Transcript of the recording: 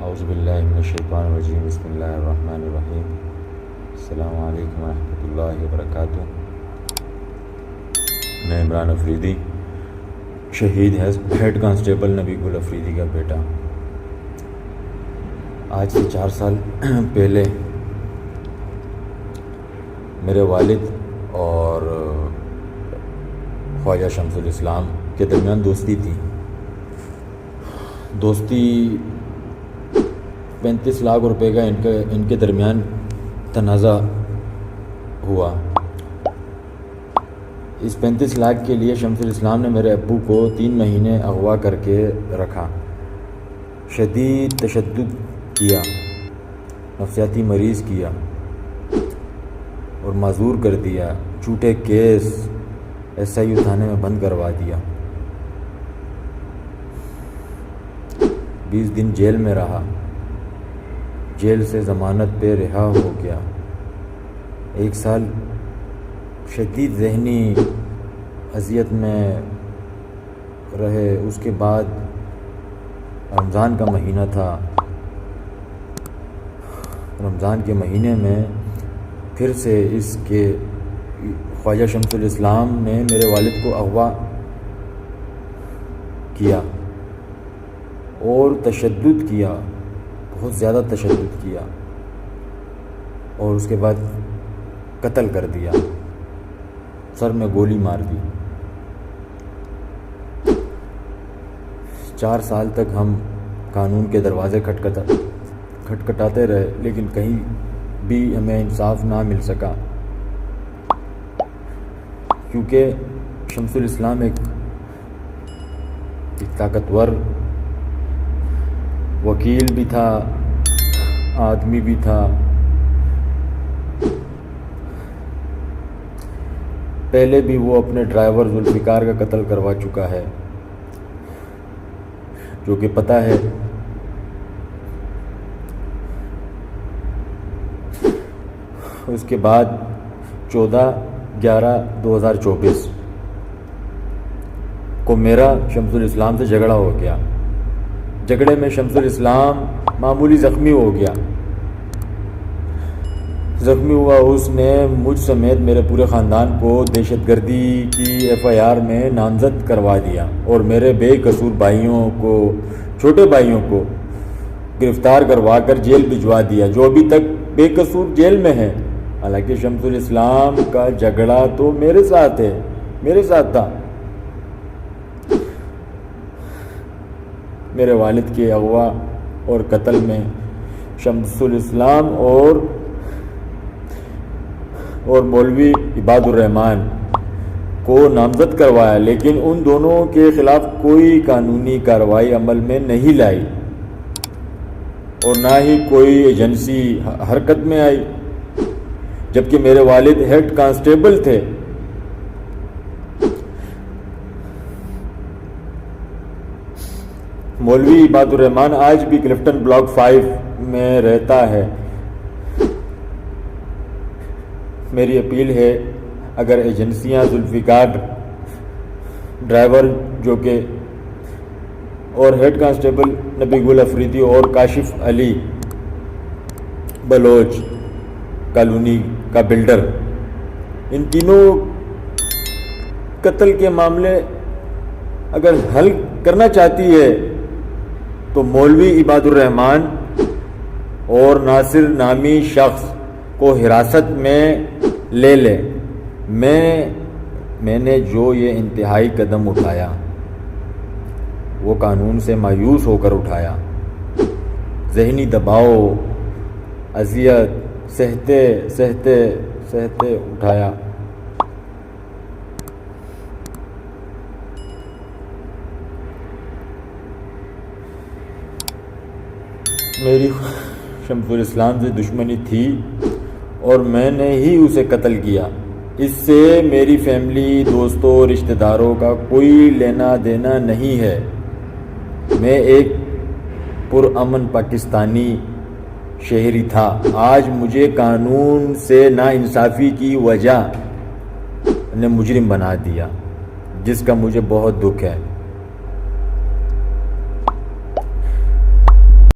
اعوذ باللہ من الشیطان الرجیم بسم اللہ الرحمن الرحیم السلام علیکم ورحمۃ اللہ وبرکاتہ۔ میں عمران افریدی، شہید ہیڈ کانسٹیبل نبی گل افریدی کا بیٹا، آج سے 4 سال پہلے میرے والد اور خواجہ شمس الاسلام کے درمیان دوستی تھی۔ دوستی 35 لاکھ روپے کا ان کے درمیان تنازع ہوا۔ اس 35 لاکھ کے لیے شمس الاسلام نے میرے ابو کو 3 مہینے اغوا کر کے رکھا، شدید تشدد کیا، نفسیاتی مریض کیا اور معذور کر دیا، جھوٹے کیس SIU تھانے میں بند کروا دیا، 20 دن جیل میں رہا، جیل سے ضمانت پہ رہا ہو گیا، 1 سال شدید ذہنی اذیت میں رہے۔ اس کے بعد رمضان کا مہینہ تھا، رمضان کے مہینے میں پھر سے اس کے خواجہ شمس الاسلام نے میرے والد کو اغوا کیا اور تشدد کیا، بہت زیادہ تشدد کیا اور اس کے بعد قتل کر دیا، سر میں گولی مار دی۔ 4 سال تک ہم قانون کے دروازے کھٹکھٹاتے رہے، لیکن کہیں بھی ہمیں انصاف نہ مل سکا، کیونکہ شمس الاسلام ایک طاقتور وکیل بھی تھا، آدمی بھی تھا۔ پہلے بھی وہ اپنے ڈرائیور ذوالفقار کا قتل کروا چکا ہے، جو کہ پتہ ہے۔ اس کے بعد 14/11/2024 کو میرا شمس الاسلام سے جھگڑا ہو گیا۔ جھگڑے میں شمس الاسلام معمولی زخمی ہو گیا، زخمی ہوا۔ اس نے مجھ سمیت میرے پورے خاندان کو دہشت گردی کی FIR میں نامزد کروا دیا اور میرے بے قصور چھوٹے بھائیوں کو گرفتار کروا کر جیل بھجوا دیا، جو ابھی تک بے قصور جیل میں ہے۔ حالانکہ شمس الاسلام کا جھگڑا تو میرے ساتھ تھا۔ میرے والد کے اغوا اور قتل میں شمس الاسلام اور مولوی عباد الرحمان کو نامزد کروایا، لیکن ان دونوں کے خلاف کوئی قانونی کارروائی عمل میں نہیں لائی اور نہ ہی کوئی ایجنسی حرکت میں آئی، جبکہ میرے والد ہیڈ کانسٹیبل تھے۔ مولوی عباد الرحمان آج بھی کلفٹن بلاک 5 میں رہتا ہے۔ میری اپیل ہے، اگر ایجنسیاں ذوالفقار ڈرائیور جو کہ اور ہیڈ کانسٹیبل نبی گل افریدی اور کاشف علی بلوچ کالونی کا بلڈر، ان تینوں قتل کے معاملے اگر حل کرنا چاہتی ہے تو مولوی عباد الرحمان اور ناصر نامی شخص کو حراست میں لے لے۔ میں نے جو یہ انتہائی قدم اٹھایا وہ قانون سے مایوس ہو کر اٹھایا، ذہنی دباؤ، اذیت سہتے اٹھایا۔ میری شمس الاسلام سے دشمنی تھی اور میں نے ہی اسے قتل کیا۔ اس سے میری فیملی، دوستوں، رشتہ داروں کا کوئی لینا دینا نہیں ہے۔ میں ایک پرامن پاکستانی شہری تھا۔ آج مجھے قانون سے ناانصافی کی وجہ نے مجرم بنا دیا، جس کا مجھے بہت دکھ ہے۔